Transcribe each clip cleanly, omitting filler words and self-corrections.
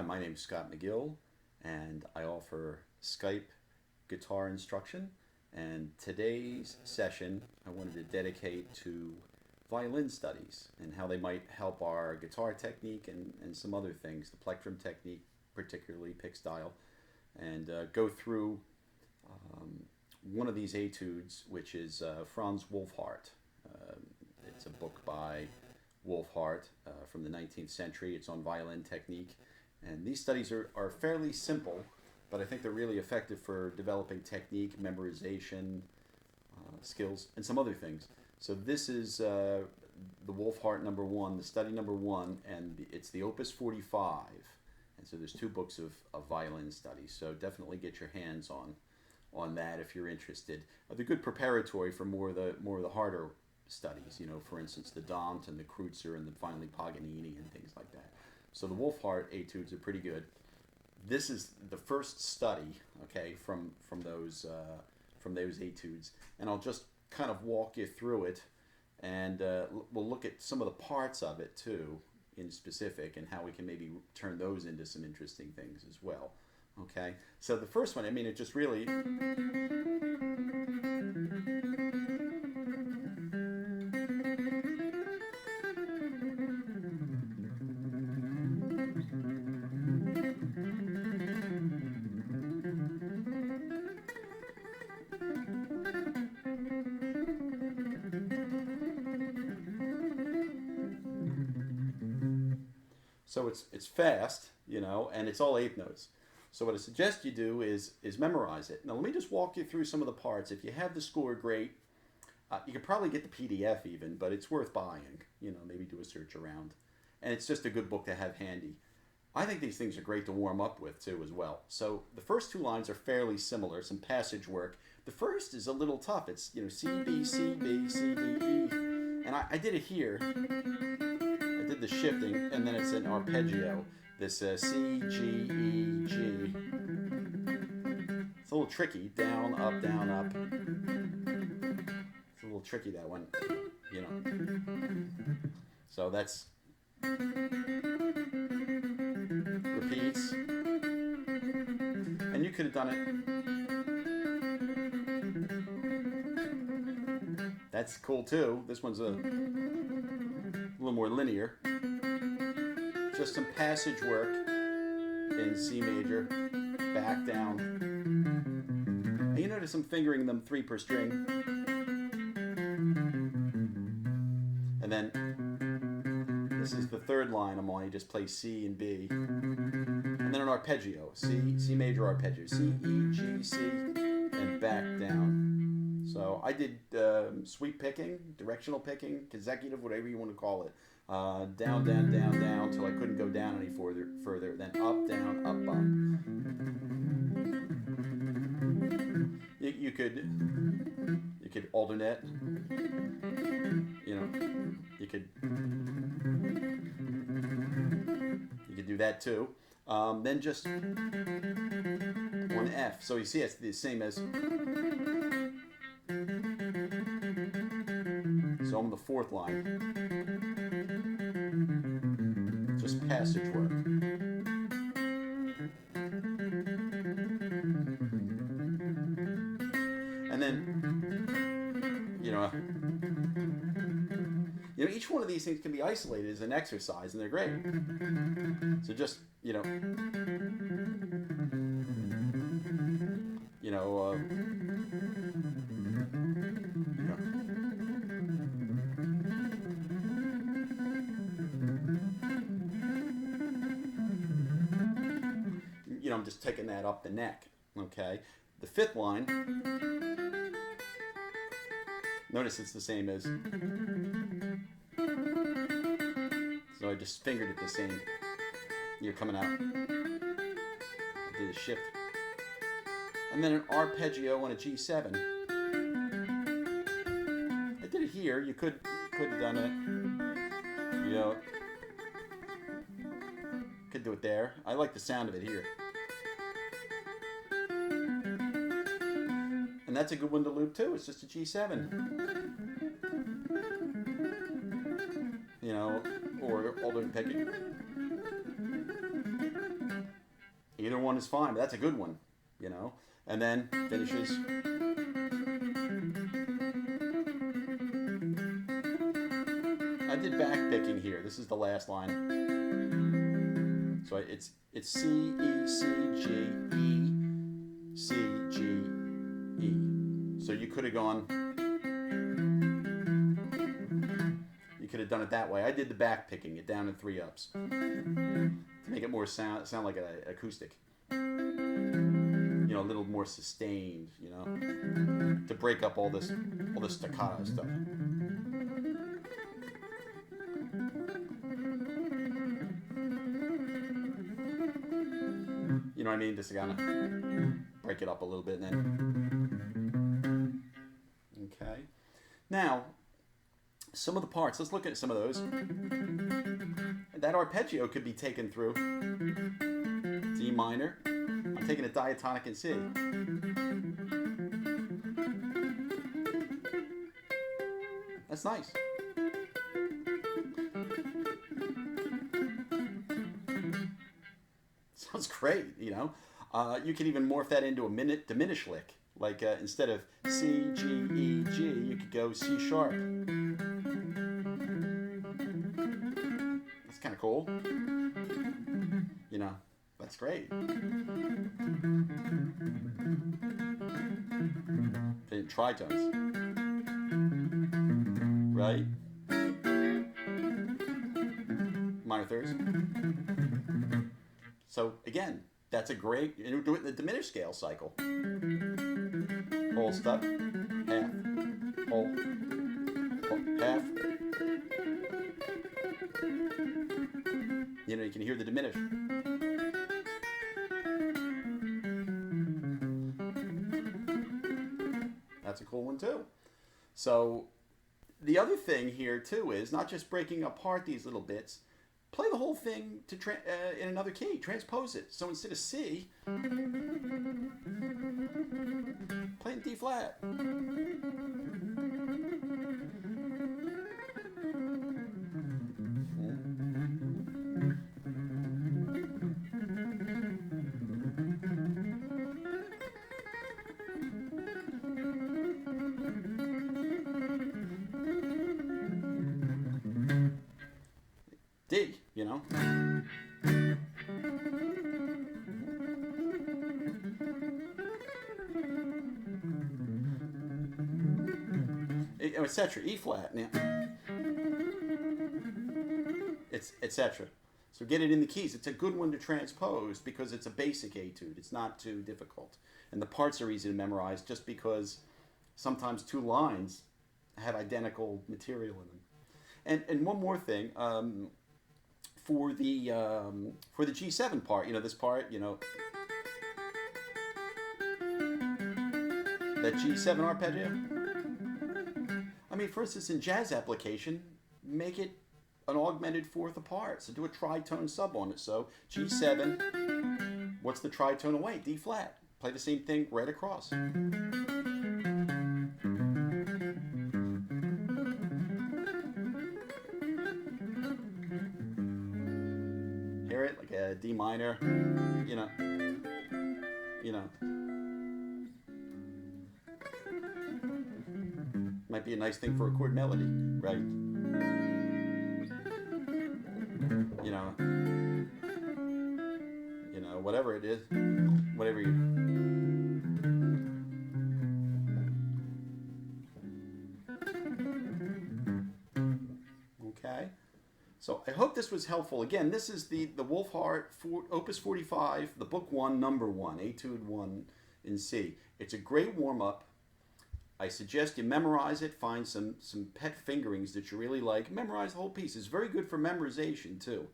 Hi, my name is Scott McGill, and I offer Skype guitar instruction. And today's session I wanted to dedicate to violin studies and how they might help our guitar technique and some other things, the plectrum technique, particularly pick style, and go through one of these etudes, which is Franz Wohlfahrt. It's a book by Wohlfart from the 19th century. It's on violin technique. And these studies are fairly simple, but I think they're really effective for developing technique, memorization, skills, and some other things. So this is the Wohlfart number one, the study number one, and it's the Opus 45. And so there's two books of violin studies. So definitely get your hands on that if you're interested. They're good preparatory for more of the harder studies. You know, for instance, the Dante and the Kreutzer and finally Paganini and things like that. So the Wohlfart etudes are pretty good. This is the first study, okay, from those etudes, and I'll just kind of walk you through it, and we'll look at some of the parts of it too, in specific, and how we can maybe turn those into some interesting things as well. Okay, so the first one, I mean, it just really. So it's fast, you know, and it's all eighth notes. So what I suggest you do is memorize it. Now let me just walk you through some of the parts. If you have the score, great. You could probably get the PDF even, but it's worth buying. You know, maybe do a search around, and it's just a good book to have handy. I think these things are great to warm up with too as well. So the first two lines are fairly similar, some passage work. The first is a little tough. It's, you know, C, B, C, B, C, B, E, and I did it here. I did the shifting, and then it's an arpeggio. This C, G, E, G. It's a little tricky. Down, up, down, up. It's a little tricky, that one, you know. So that's repeats. And you could have done it. That's cool too. This one's a little more linear. Just some passage work in C major, back down. And you notice I'm fingering them 3 per string. And then this is the third line I'm on. You just play C and B. And then an arpeggio, C major arpeggio, C, E, G, C, and back down. So I did sweep picking, directional picking, consecutive, whatever you want to call it. Down, down, down, down, till I couldn't go down any further. Then up, down, up, up. You could alternate. You know, you could do that too. Then just one F. So you see, it's the same as. So I'm the fourth line. Just passage work. And then, you know, each one of these things can be isolated as an exercise, and they're great. So just, you know, I'm just taking that up the neck, okay? The fifth line, notice it's the same as, so I just fingered it the same. You're coming out. I did a shift. And then an arpeggio on a G7. I did it here. You could have done it. You know, could do it there. I like the sound of it here. And that's a good one to loop too. It's just a G7. You know, or alternate picking. Either one is fine, but that's a good one, you know. And then finishes. I did back picking here. This is the last line. So it's C, E, C, G, E, C, G, E. So you could have gone, you could have done it that way. I did the back picking, it down in 3 ups. To make it more sound like an acoustic. You know, a little more sustained, you know, to break up all this staccato stuff. You know what I mean? Just to kind of break it up a little bit and then. Okay. Now, some of the parts, let's look at some of those. That arpeggio could be taken through D minor. I'm taking a diatonic in C. That's nice. Sounds great, you know. You can even morph that into a diminished lick. Like instead of C, G, E, G, you could go C sharp. That's kind of cool. You know, that's great. Then tritones. Right? Minor thirds. So again, that's a great, you do it in the diminished scale cycle. Whole step, half, whole, half. You know, you can hear the diminished. That's a cool one too. So the other thing here too is not just breaking apart these little bits. Play the whole thing to in another key. Transpose it. So instead of C, play in D flat. D, you know. Etc. E flat now. It's etc. So get it in the keys. It's a good one to transpose because it's a basic etude. It's not too difficult. And the parts are easy to memorize just because sometimes 2 lines have identical material in them. And one more thing. For the G7 part, you know, this part, you know, that G7 arpeggio. I mean, for instance, in jazz application, make it an augmented 4th apart. So do a tritone sub on it. So G7, what's the tritone away? D flat. Play the same thing right across. Hear it like a D minor, you know. Might be a nice thing for a chord melody, right? You know, whatever it is, whatever you. Okay. So I hope this was helpful. Again, this is the Wohlfart Opus 45, the Book 1, Number 1, Etude 1 in C. It's a great warm-up. I suggest you memorize it, find some pet fingerings that you really like. Memorize the whole piece. It's very good for memorization too.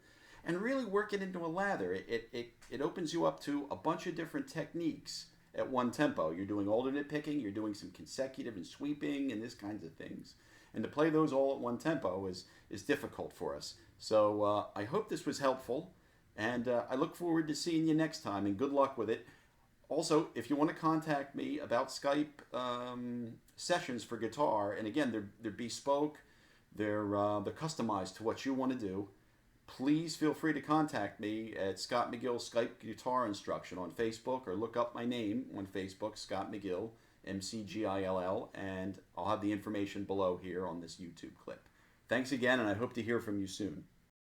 And really work it into a lather. It opens you up to a bunch of different techniques at one tempo. You're doing alternate picking, you're doing some consecutive and sweeping and this kinds of things. And to play those all at one tempo is difficult for us. So I hope this was helpful. And I look forward to seeing you next time. And good luck with it. Also, if you want to contact me about Skype sessions for guitar, and again, they're bespoke, they're customized to what you want to do. please feel free to contact me at Scott McGill Skype Guitar Instruction on Facebook, or look up my name on Facebook, Scott McGill, McGill, and I'll have the information below here on this YouTube clip. Thanks again, and I hope to hear from you soon.